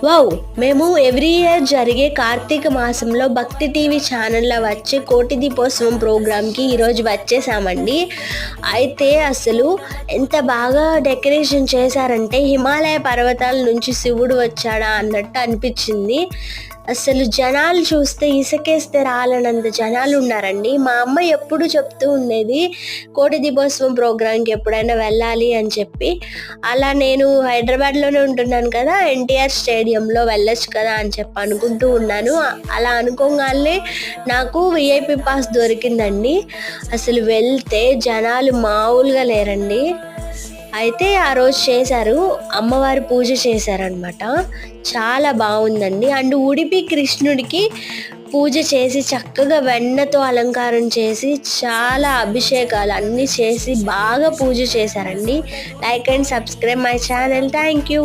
Wow! మేము every year జరిగే కార్తీక మాసంలో భక్తి టీవీ ఛానల్లో వచ్చే కోటి దీపోత్సవం ప్రోగ్రామ్‌కి ఈరోజు వచ్చేసామండి. అయితే అసలు ఎంత బాగా డెకరేషన్ చేశారంటే హిమాలయ పర్వతాల నుంచి శివుడు వచ్చాడా అన్నట్టు అనిపించింది. అసలు జనాలు చూస్తే ఇసుకేస్తే రాలనంత జనాలు ఉన్నారండి. మా అమ్మ ఎప్పుడు చెప్తూ ఉండేది కోటి దీపోత్సవం ప్రోగ్రామ్‌కి ఎప్పుడైనా వెళ్ళాలి అని చెప్పి. అలా నేను హైదరాబాద్‌లోనే ఉంటున్నాను కదా, ఎన్టీఆర్ స్టేడియంలో వెళ్ళొచ్చు కదా అని చెప్పి అనుకుంటూ ఉన్నాను. అలా అనుకోగానే నాకు విఐపి పాస్ దొరికిందండి. అసలు వెళ్తే జనాలు మామూలుగా లేరండి. అయితే ఆ రోజు చేశారు, అమ్మవారి పూజ చేశారనమాట. చాలా బాగుందండి. అండ్ ఉడిపి కృష్ణుడికి పూజ చేసి చక్కగా వెన్నతో అలంకారం చేసి చాలా అభిషేకాలు అన్నీ చేసి బాగా పూజ చేశారండి. Like and subscribe my channel. Thank you.